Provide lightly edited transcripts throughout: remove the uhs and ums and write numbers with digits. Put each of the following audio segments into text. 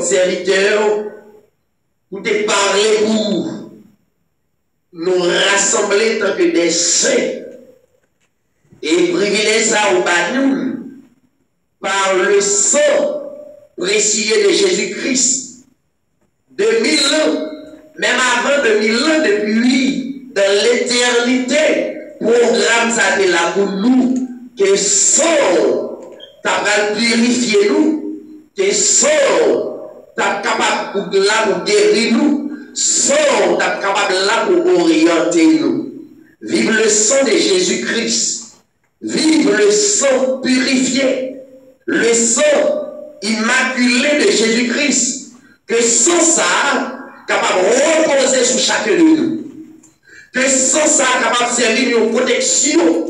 Serviteurs, pour te parler pour nous rassembler tant que des saints et privilégier ça au bas par le sang précieux de Jésus-Christ. 2000 ans, même avant 2000 ans, depuis dans l'éternité, programme ça de là pour nous, que sang t'a purifier nous, que sang t'as capable de là pour guérir nous, sang t'as capable là pour orienter nous. Vive le sang de Jésus-Christ, vive le sang purifié, le sang immaculé de Jésus-Christ, que sans ça, capable de reposer sur chacun de nous, que sans ça, capable de servir une protection,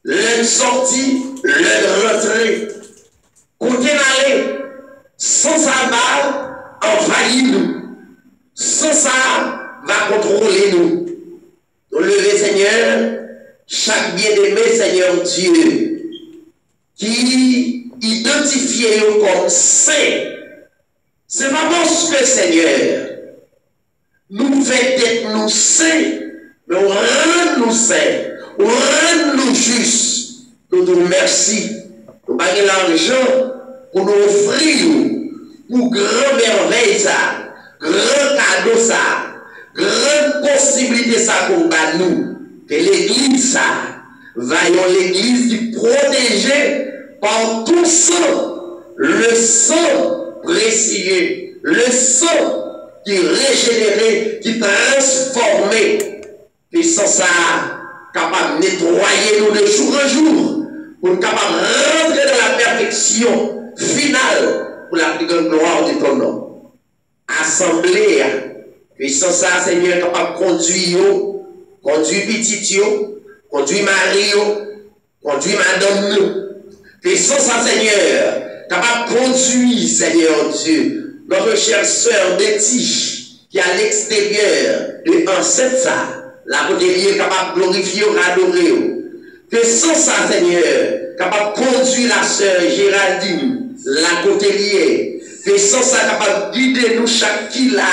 leur sortie, leur rentrée, côté d'aller, sans ça va envahir nous, sans ça va contrôler nous. Nous lever, Seigneur, chaque bien-aimé, Seigneur Dieu, qui identifie comme saint. C'est pas parce que, Seigneur, nous fait d'être nous saints, mais on rend nous saints, on rend nous justes. Nous te remercions. Nous avons l'argent pour nous offrir, pour grand merveille ça, grand cadeau ça, grande possibilité ça pour nous. Que l'église ça, vaillant l'église qui protégée par tout sang, le sang précieux, le sang qui régénéré, qui transformé, et sans ça, capable de nettoyer nous de jour en jour, pour nous capables de rentrer dans la perfection finale pour la plus grande gloire de ton nom. Assemblée, puis sans ça, Seigneur, capable de conduire, conduire petit, conduire Marie, conduire madame, puis sans ça, Seigneur, capable de conduire, Seigneur Dieu, notre chère sœur Betty, qui est à l'extérieur de enceinte ça, la côté est capable de glorifier, adorer. Que sans ça, Seigneur, capable de conduire la sœur Géraldine, la côté liée, que sans ça, capable de guider nous chaque qui là,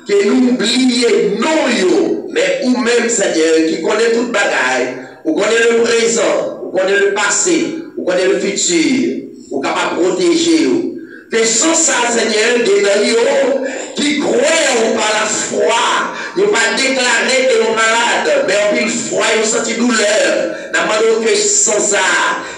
que nous oublions non, mais ou même, Seigneur, qui connaît toute bagaille, ou connaît le présent, ou connaît le passé, ou connaît le futur, ou capable de protéger. Que sans ça, Seigneur, des gens qui croient par la foi, ils ne vont pas déclarer que nous malades, mais on peut foi, ils senti douleur. Nous que sans ça,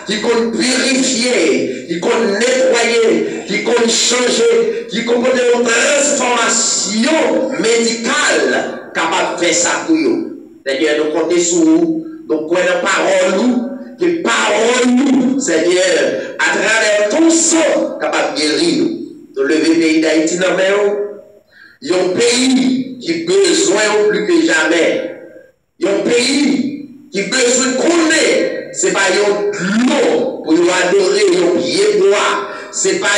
qui compte purifier, qui compte nettoyer, qui compte changer, qui compte une transformation médicale capable de faire ça pour nous. Seigneur, nous comptons sur vous, nous croyons parole nous. Que parole nous, Seigneur, à travers ton sang, capable de guérir nous. De lever le pays d'Haïti dans il y a un pays qui a besoin plus que jamais. Il y a un pays qui a besoin de connaître. Ce n'est pas un l'eau pour nous adorer, un pied bois. Ce n'est pas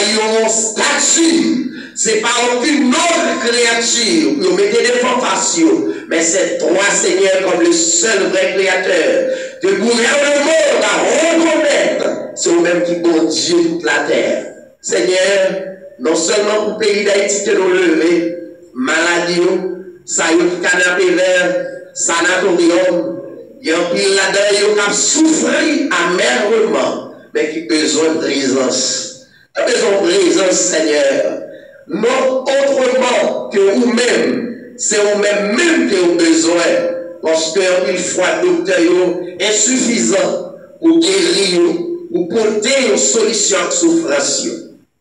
un statue. Ce n'est pas aucune autre créature pour nous mettre des formations. Mais c'est toi, Seigneur, comme le seul vrai créateur. Que le gouvernement va reconnaître, c'est vous-même qui bon Dieu toute la terre. Seigneur, non seulement pour le pays d'Haïti que nous levons, maladie, ça y est, canapé vert, sanatorium, il y a un pile là-dedans, qui a souffert amèrement, mais qui a besoin de présence. Il a besoin de présence, Seigneur. Non autrement que vous-même, c'est vous-même même qui avez besoin. Parce que une fois docteur insuffisant pour guérir, pour porter une solution à la souffrance.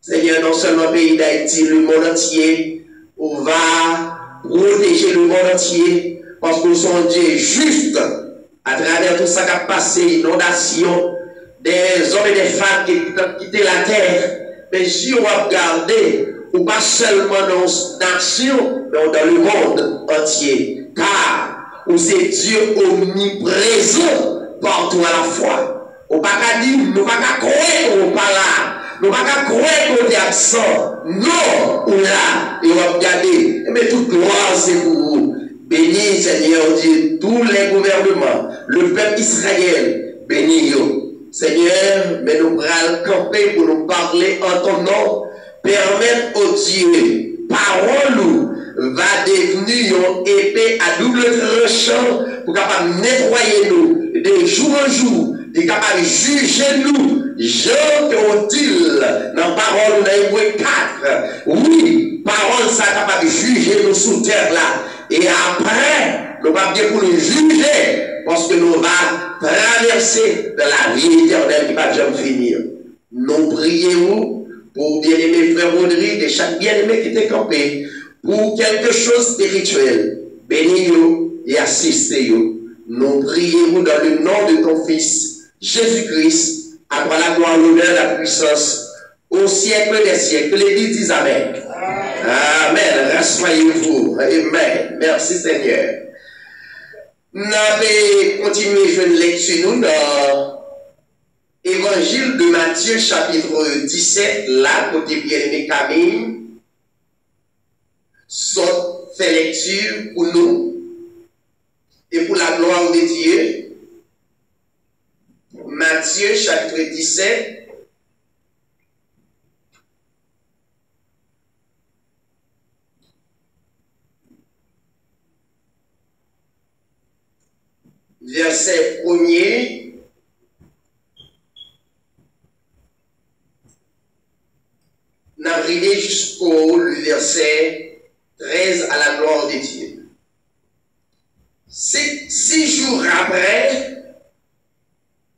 Seigneur, non seulement le pays d'Haïti, le monde entier, on va protéger le monde entier, parce que nous sommes Dieu juste à travers tout ça qui a passé, inondation, des hommes et des femmes qui ont quitté la terre. Mais si on va regarder, ou pas seulement dans nos nations, mais dans le monde entier. Car où c'est Dieu omniprésent partout à la fois. On ne peut pas dire, nous ne pouvons pas croire qu'on n'est pas là. Nous ne pouvons pas croire qu'on est absent. Non, ou là, et on va regarder. Mais toute gloire, c'est pour vous. Bénis, Seigneur Dieu, tous les gouvernements, le peuple Israël, bénis-nous. Seigneur, mais nous allons camper pour nous parler en ton nom. Permettre au Dieu, parole va devenir une épée à double tranchant pour capable nettoyer nous de jour en jour, de capable juger nous. Jean dit dans parole dans Hébreux 4, oui, parole ça capable juger nous sous terre là. Et après, nous va bien pour nous juger parce que nous va traverser de la vie éternelle qui va jamais finir. Nous prions pour bien-aimé frère Rodrigue et chaque bien-aimé qui était campé, pour quelque chose de spirituel. Bénis-nous et assistez-nous. Nous prions dans le nom de ton Fils, Jésus-Christ, à toi la gloire, l'honneur, la puissance, au siècle des siècles. L'Église dit Amen. Amen. Rassoyez-vous. Amen. Merci Seigneur. Nous allons continuer une lecture nous dans Évangile de Matthieu, chapitre 17, là, côté bien-aimé Camille, saute, fait lecture pour nous et pour la gloire de Dieu. Matthieu, chapitre 17, verset 1er. N'arriver jusqu'au verset 13 à la gloire de Dieu. 6 jours après,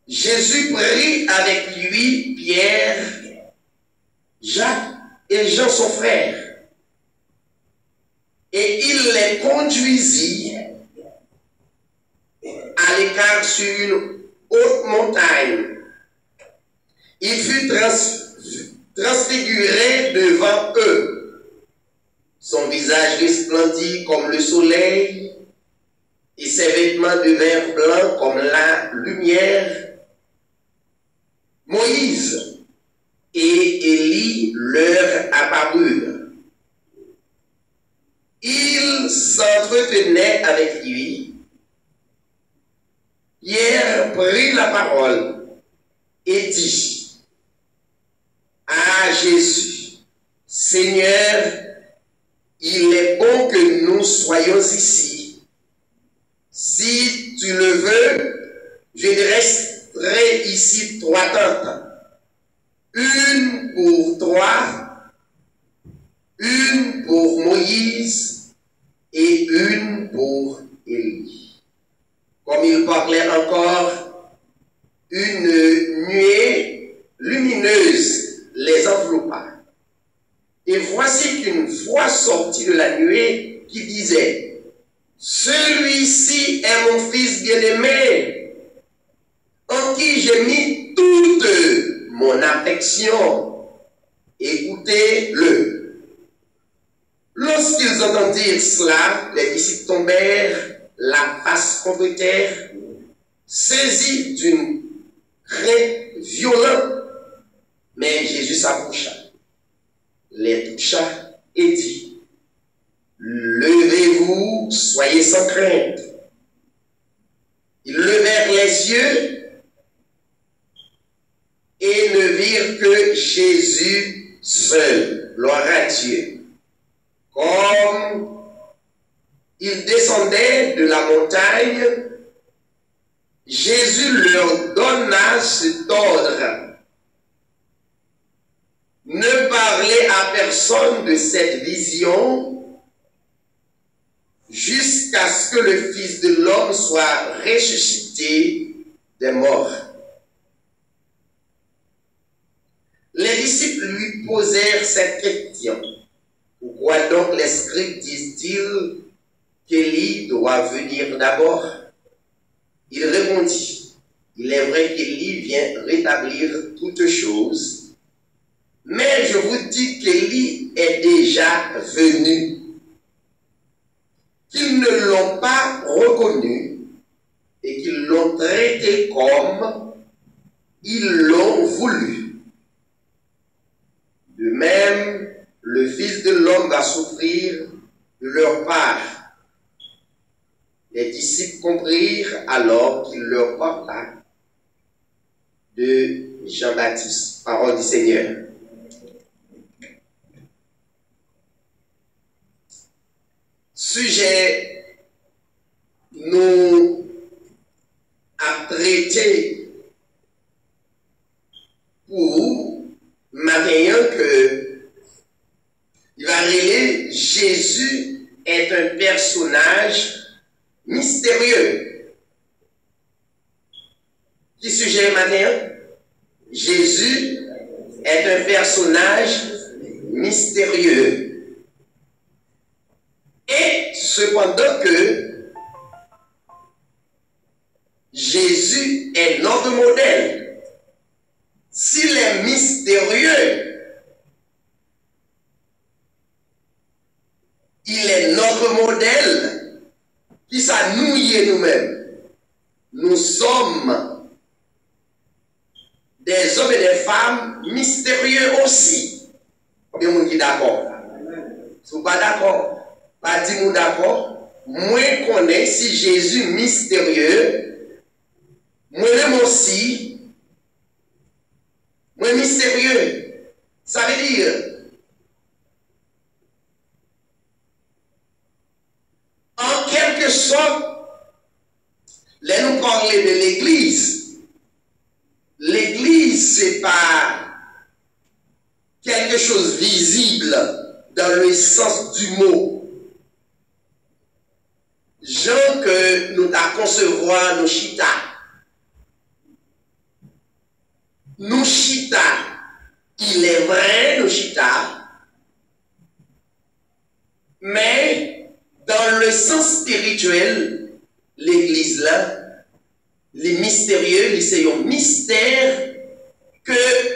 Jésus prit avec lui Pierre, Jacques et Jean son frère, et il les conduisit à l'écart sur une haute montagne, Il fut transfiguré devant eux. Son visage resplendit comme le soleil et ses vêtements devinrent blancs comme la lumière. Moïse et Élie leur apparurent. Ils s'entretenaient avec lui. Pierre prit la parole et dit à Jésus, Seigneur, il est bon que nous soyons ici. Si tu le veux, je dresserai ici 3 tentes. Une pour toi, une pour Moïse et une pour Élie. Comme il parlait encore, une nuée lumineuse les enveloppa. Et voici qu'une voix sortit de la nuée qui disait, celui-ci est mon fils bien-aimé, en qui j'ai mis toute mon affection. Écoutez-le. Lorsqu'ils entendirent cela, les disciples tombèrent la face contre terre, saisis d'une crainte violente. Mais Jésus s'approcha, les toucha et dit, levez-vous, soyez sans crainte. Ils levèrent les yeux et ne virent que Jésus seul. Gloire à Dieu. Comme ils descendaient de la montagne, Jésus leur donna cet ordre. Ne parlez à personne de cette vision jusqu'à ce que le Fils de l'homme soit ressuscité des morts. Les disciples lui posèrent cette question. Pourquoi donc les scribes disent-ils qu'Élie doit venir d'abord? Il répondit, il est vrai qu'Élie vient rétablir toutes choses, mais je vous dis qu'Élie est déjà venu, qu'ils ne l'ont pas reconnu et qu'ils l'ont traité comme ils l'ont voulu. De même, le Fils de l'homme va souffrir de leur part. Les disciples comprirent alors qu'il leur parla de Jean-Baptiste. Parole du Seigneur. Sujet nous a traité pour matin que il va révéler Jésus est un personnage mystérieux. Qui sujet matin? Jésus est un personnage mystérieux. Et cependant que Jésus est notre modèle. S'il est mystérieux, il est notre modèle qui s'annouille nous-mêmes. Nous sommes des hommes et des femmes mystérieux aussi. Combien de gens sont d'accord? Si vous n'êtes pas d'accord, pas dire d'accord. Moi, je connais si Jésus est mystérieux, moi-même aussi, moi mystérieux. Ça veut dire, en quelque sorte, là nous parlons de l'Église. L'Église, ce n'est pas quelque chose visible dans le sens du mot. Gens que nous avons concevoir nos chita. Nos chita, il est vrai, nos chita, mais dans le sens spirituel, l'Église là, les mystérieux, c'est un mystère que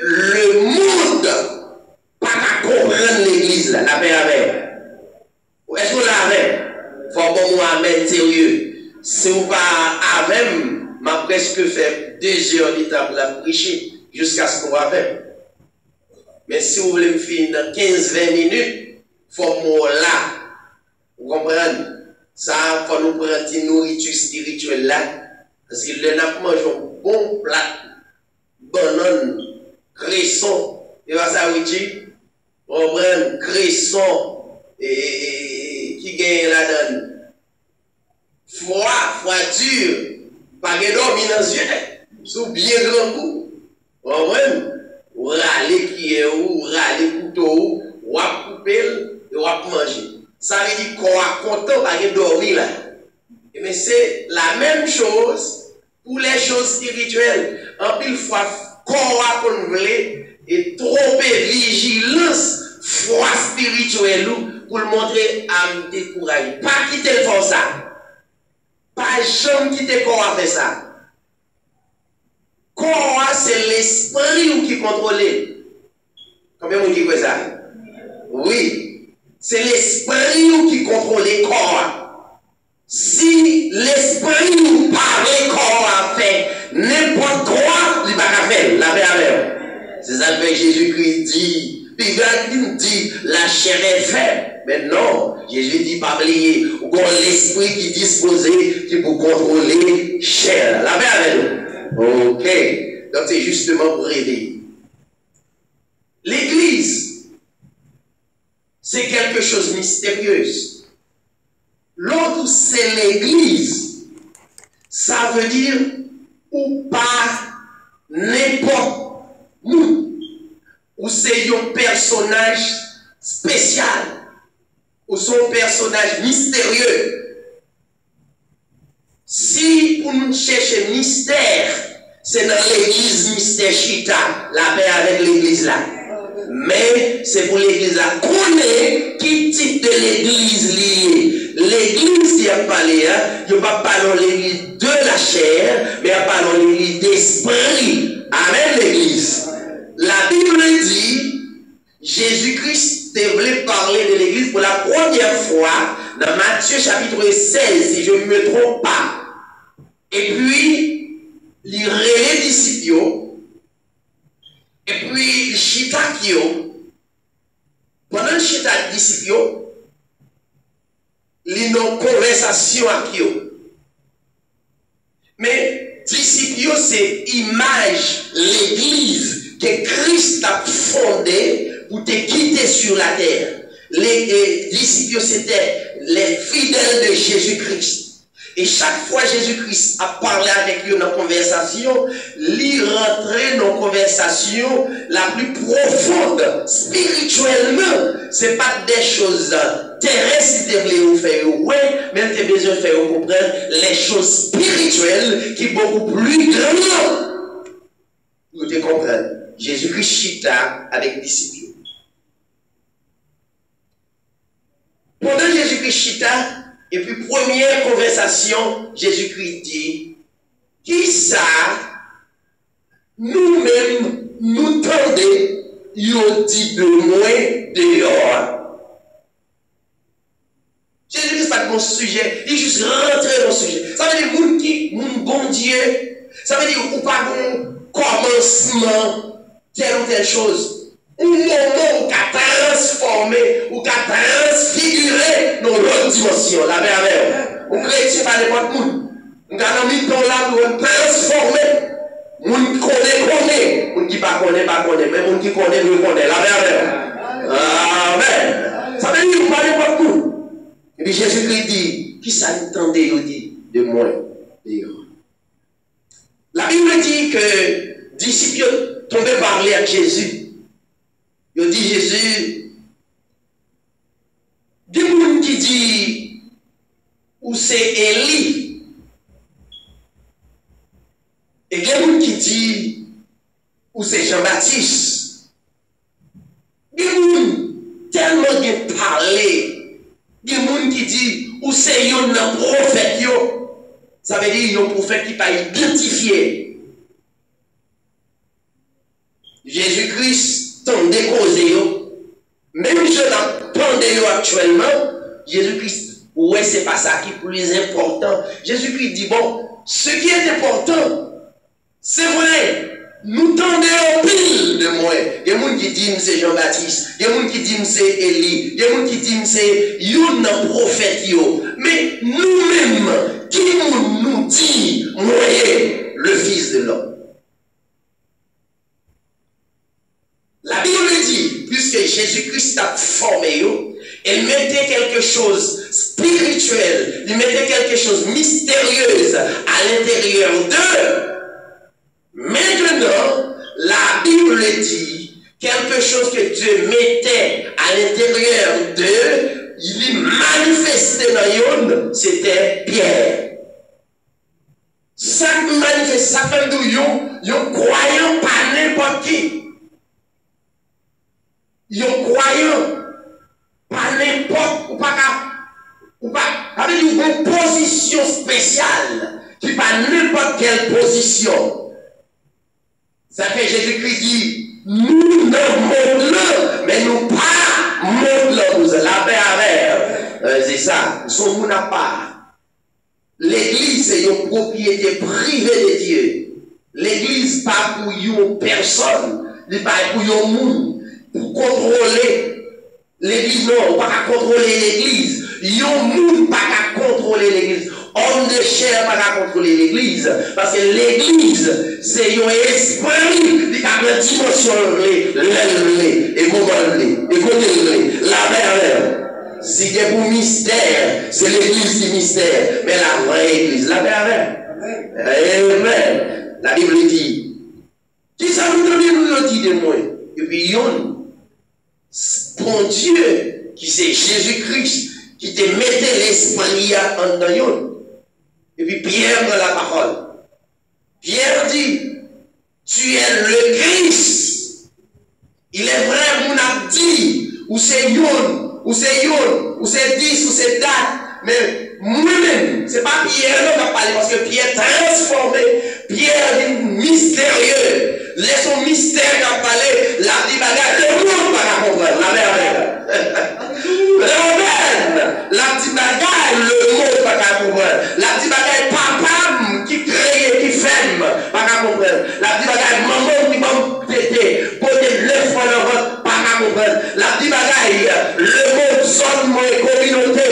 2 heures de temps pour la prêcher jusqu'à ce qu'on va faire. Mais si vous voulez me finir dans 15-20 minutes, il faut que là. Vous comprenez? Ça, il faut nous prendre une nourriture spirituelle là. Parce que le n'a mangé un bon plat, banane, cresson. Et va ça, oui, on prend cresson qui gagne là-dedans. Froid dur, pas de dormir dans les yeux, sous bien grand coup. On prend, ou râler qui est où, râler couteau, ou à couper, ou à manger. Ça veut dire qu'on a content pas de dormir là. Mais c'est la même chose pour les choses spirituelles. En pile fois, qu'on a convenu et tromper vigilance, foi spirituelle pour le montrer à me décourager. Pas quitter le fond ça. Pas jamais quitter qu'on a fait ça. Qu'on a, c'est l'esprit qui contrôle. Combien vous dites ça? Oui. C'est l'esprit qui contrôle le corps. Si l'esprit nous parle, corps a fait n'importe quoi, il va pas faire. La paix avec. C'est ça que Jésus-Christ dit. Puis il dit, la chair est faible. Mais non, Jésus dit, pas oublier. Ou l'esprit qui disposé, qui peut contrôler la chair. La paix avec nous. Ok. Donc c'est justement pour aider. L'église, c'est quelque chose de mystérieux. L'autre, c'est l'église. Ça veut dire ou pas n'importe où. Ou c'est un personnage spécial. Ou son personnage mystérieux. Si pour nous chercher mystère, c'est dans l'église mystère Chita, la paix avec l'église là. Mais c'est pour l'église à connaître qui type de l'église liée. L'église qui a parlé, il n'y a pas parlé de l'église de la chair, mais il y a parlé de l'église d'esprit. Amen, l'église. La Bible dit, Jésus-Christ devait parler de l'église pour la première fois dans Matthieu chapitre 16, si je ne me trompe pas. Et puis, il relève les disciples. Et puis, le chita pendant le chita disciple, il y a une conversation avec eux. Mais, disciple, c'est image, l'église que Christ a fondée pour te quitter sur la terre. Les disciples, c'était les fidèles de Jésus-Christ. Et chaque fois Jésus-Christ a parlé avec eux dans la conversation, il rentrait dans la conversation la plus profonde, spirituellement. Ce n'est pas des choses terrestres qui te vous faire, ouais, mais tu as besoin de faire comprendre les choses spirituelles qui sont beaucoup plus grandes. Vous te comprenez? Jésus-Christ chita avec les disciples. Pendant Jésus-Christ chita, et puis, première conversation, Jésus-Christ dit, qui ça, nous-mêmes, nous tendez, il dit de moins dehors. Jésus-Christ pas de mon sujet, il juste rentrer dans le sujet. Ça veut dire, moun qui, moun bon Dieu, ça veut dire, ou pas bon commencement, telle ou telle chose. Ou moment où qu'a transformé, ou qu'a transfiguré dans l'autre dimension, la merveille. Ou chrétien par n'importe où. Nous avons mis dans là pour transformer. Moun connaît, moun qui pas connaît, mais moun qui connaît, la merveille. Amen. Ça veut dire par n'importe où. Et puis Jésus-Christ dit, qui ça entendait, il dit, de moi. La Bible dit que disciples tombaient parler à Jésus. Il dit Jésus, des gens qui disent ou c'est Élie, et des gens qui disent ou c'est Jean-Baptiste, des gens tellement bien parlé, des gens qui disent ou c'est un prophète, ça veut dire un prophète qui pas identifié. Jésus-Christ tendez causer, même je l'entendais actuellement, Jésus-Christ, ouais, c'est pas ça qui est plus important. Jésus-Christ dit, bon, ce qui est important, C'est vrai, nous tendons au pile de moi. Il y a des gens qui disent que c'est Jean-Baptiste, il y a des gens qui disent que c'est Élie, il y a des gens qui disent que c'est un prophète. Mais nous-mêmes, qui nous dit, moi, le Fils de l'homme? La Bible dit, puisque Jésus-Christ a formé, il mettait quelque chose de spirituel, il mettait quelque chose de mystérieux à l'intérieur d'eux. Maintenant, la Bible dit quelque chose que Dieu mettait à l'intérieur d'eux, il manifestait dans eux, c'était Pierre. Ça manifeste, ça fait de eux, croyant pas n'importe qui. Ils croyant pas n'importe ou pas avec une position spéciale qui pas n'importe quelle position. Ça fait Jésus-Christ dit nous ne monde mais nous pas monde nous la paix. C'est ça, nous sommes à part. L'église c'est une propriété privée de Dieu. L'église pas pour une personne, n'est pas pour un monde. Pour contrôler l'église, non, pas qu'à contrôler l'église. Yon moun pas qu'à contrôler l'église. Homme de chair pas qu'à contrôler l'église. Parce que l'église, c'est un esprit qui a une dimension l'élevée, et moment et côté la merveille. Si c'est pour mystère, c'est l'église du mystère. Mais la vraie église, la merveille. Amen. La Bible dit, qui ça nous dit de moi? Et puis, yon, bon Dieu, qui c'est Jésus-Christ, qui te mettait l'esprit en nous. Et puis Pierre dans la parole. Pierre dit, tu es le Christ. Il est vrai, mon a dit, ou c'est yon, ou c'est yon, ou c'est 10, ou c'est date. Mais moi-même, c'est pas Pierre qui a parlé, parce que Pierre transformé, Pierre est mystérieux. Laissons mystère qui a parlé, la dit bagage, le monde va comprendre, la merveille. Amen. La dit bagage, le monde va comprendre. La dit bagage, papa qui crée, qui fait, va comprendre. La dit bagage, maman qui va péter, poser le fois dans votre, pas comprendre. La dit bagage, le monde sonne moi, communauté,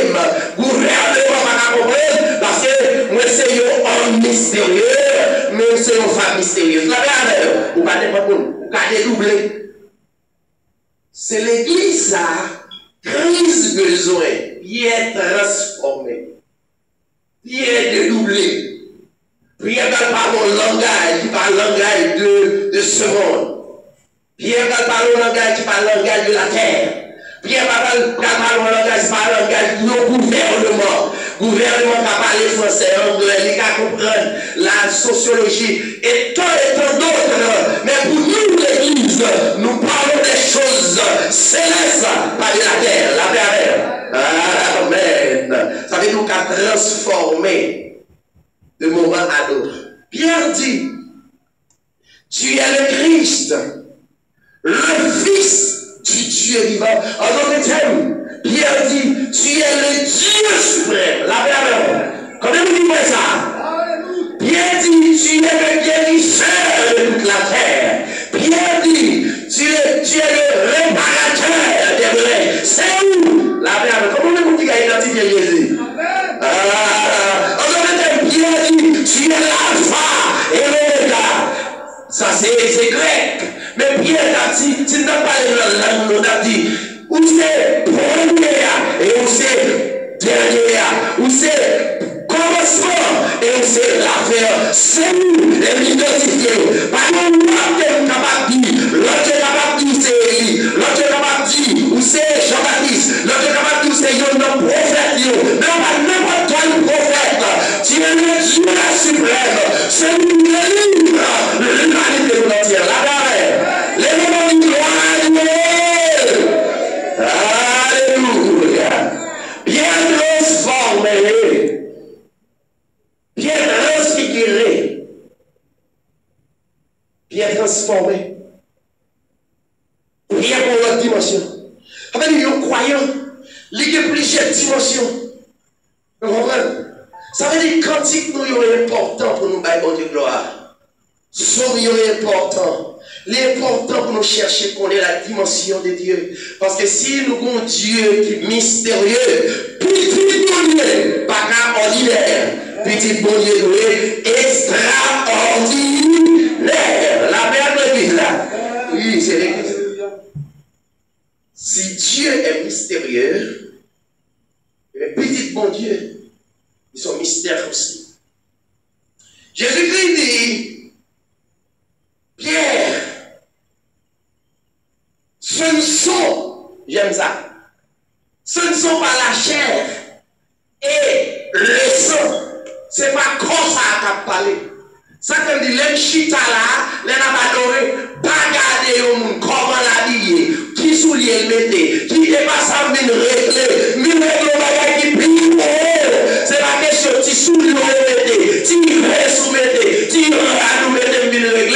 gouvernement, pas comprendre, parce que moi c'est un homme mystérieux. Mais c'est une femme mystérieuse. La verre, vous ne pas vous pouvez dédoubler. C'est l'église là, crise besoin, Pierre transformé, Pierre dédoublé. Pierre ne parle pas un langage qui parle langage de ce monde. Pierre ne parle pas un langage qui parle langage de la terre. Pierre ne parle pas un langage qui parle langage de nos gouvernements. Gouvernement qui a parlé français, anglais, qui a comprendre la sociologie et tant d'autres. Mais pour nous, l'église, nous parlons des choses célestes, pas de la terre, la terre. Amen. Ça veut dire nous qu'à transformer de moment à l'autre. Pierre dit, tu es le Christ, le Fils du Dieu vivant. En d'autres termes, Pierre dit, tu es le Dieu suprême, la parole. Comment vous dites ça? Pierre dit, tu es le guérisseur de toute la terre. Pierre dit, tu es le réparateur des vrais. C'est où? La parole. Comment vous dites qu'il a identifié Jésus? En d'autres termes, Pierre dit, tu es l'alpha et l'oméga. Ça c'est grec. Mais Pierre a dit, tu n'as pas la langue, on a dit, où c'est premier et où c'est dernier, où c'est commencement et où c'est l'affaire. C'est nous les identifiés. Par contre, l'autre est capable de dire, l'autre est capable de dire c'est Élie, l'autre est capable de dire où c'est Jean-Baptiste, l'autre est capable de dire c'est un prophète. Mais on va n'importe quel prophète. Tu es le Dieu suprême. C'est nous qui livre l'humanité entière. La barre. Les moments de gloire. Alléluia. Bien transformé. Bien transfiguré. Bien transformé. Bien pour l'autre dimension. Avec les croyants, il y a plusieurs dimensions. Vous comprenez? Ça veut dire que quand nous sommes importants pour nous bailler de gloire. sont importants. L'important pour nous chercher qu'on ait la dimension de Dieu. Parce que si nous avons un Dieu qui est mystérieux, petit bon Dieu, pas qu'un ordinaire, petit bon Dieu extraordinaire. La mère de l'église là. Oui, c'est l'église. Si Dieu est mystérieux, les petits bon Dieu, ils sont mystères aussi. Jésus-Christ dit, Pierre, ce ne sont, j'aime ça, ce ne sont pas la chair et le sang. Ce n'est pas comme ça qu'a parlé. Ça qu'on dit, les chita là, les n'abadoré, pas garder au monde, comment l'habiller, qui soulier le mettait, qui n'est pas ça, mine régler, mine régler le bagage qui plie. C'est la question, qui soulier le mettait, qui reste ou mettait, qui reste ou mettait, mine régler le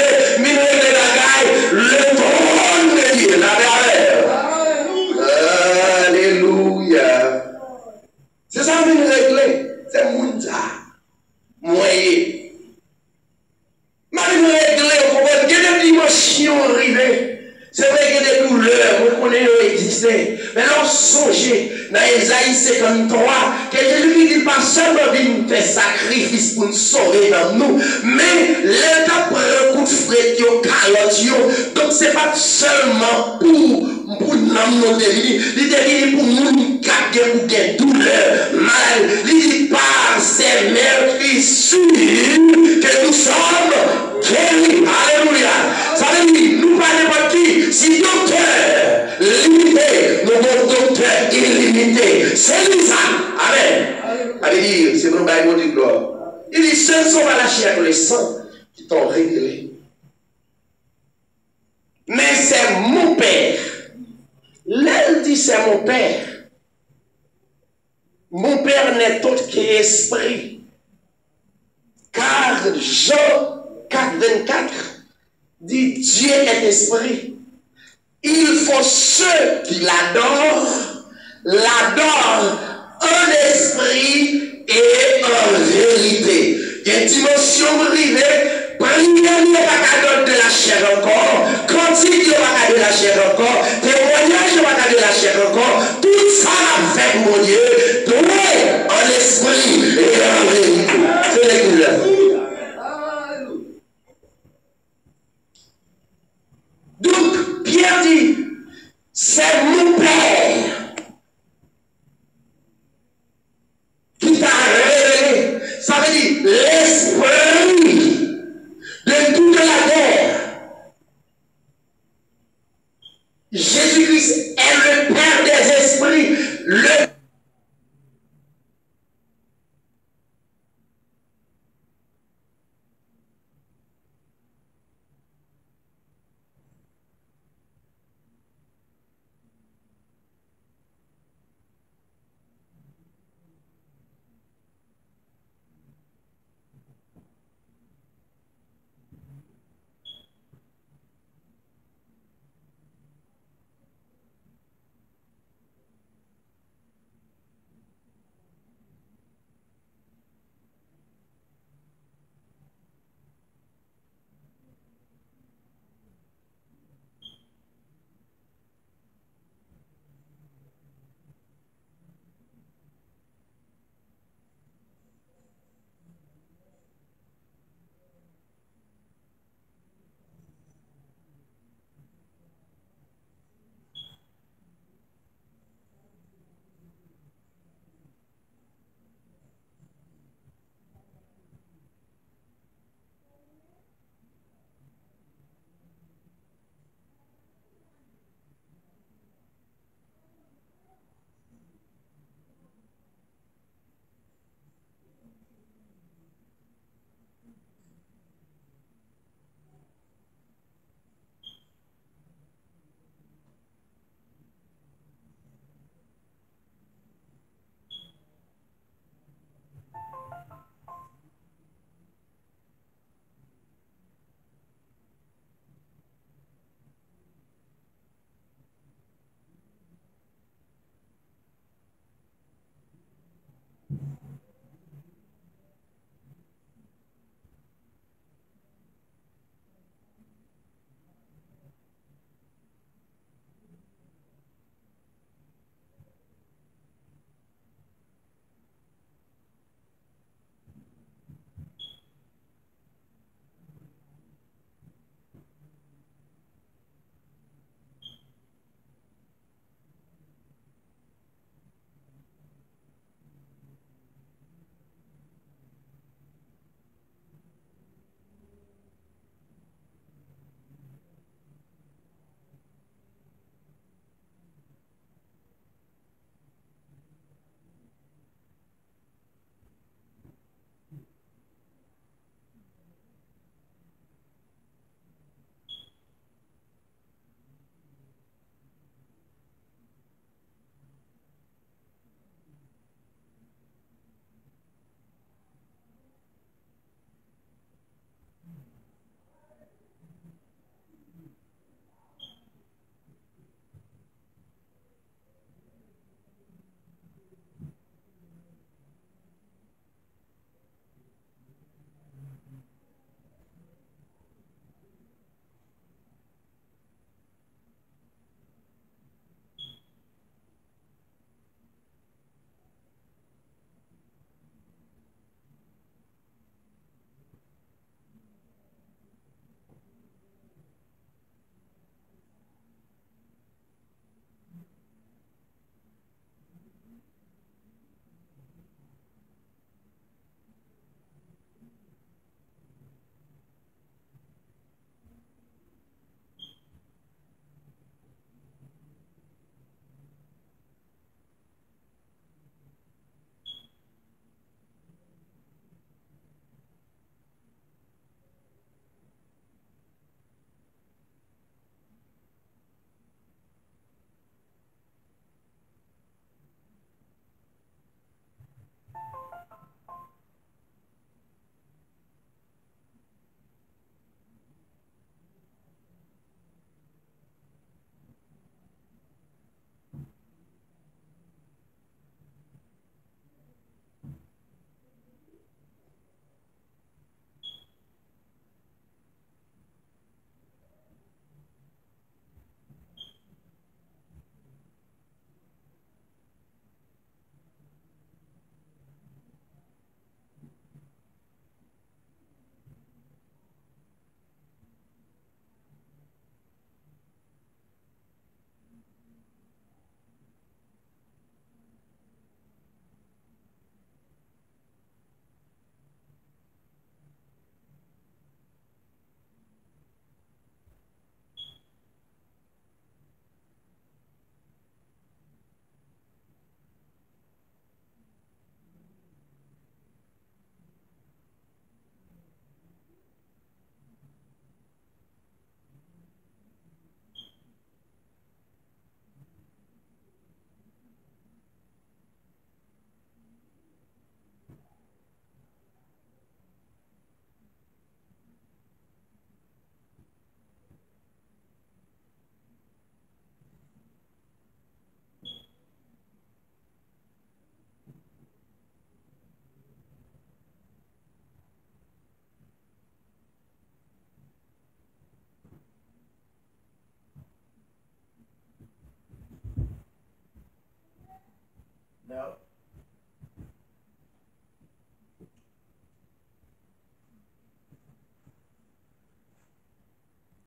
bagage, le trône de Dieu, la verre. Alléluia. C'est ça, mine régler, c'est moun ça. Moyen. Malgré régler, on comprend qu'il y a des dimensions arrivées. C'est vrai qu'il y a des douleurs, on connaît exister. Mais là, songez, dans Isaïe 53, que Jésus dit pas seulement vient faire sacrifice pour nous sauver dans nous, mais l'état prend un coup de frais, calotte. Donc, ce n'est pas seulement pour nous définir, il définit pour nous garder pour des douleurs, mal. Il dit par ces meurtrissures que nous sommes guéris. Alléluia. Ça veut dire, nous pas n'importe qui. Si docteur limité, nous avons docteur illimité. C'est lui ça. Amen. Ça veut dire, c'est pour nous bailler de gloire. Il dit, ce ne sont pas la chair et le sang qui t'ont réglé. Mais c'est mon Père. L'elle dit c'est mon Père. Mon Père n'est autre qu'esprit. Car Jean 4,24 dit Dieu est esprit. Il faut ceux qui l'adorent en esprit et en vérité. Il y a une dimension privée. Prière n'est pas cadeau de la chair encore. Cantique n'est pas cadeau de la chair encore. Témoignage n'est pas cadeau de la chair encore. Tout ça fait mon Dieu. Doué en esprit et en vérité. C'est l'église. Donc, Pierre dit, c'est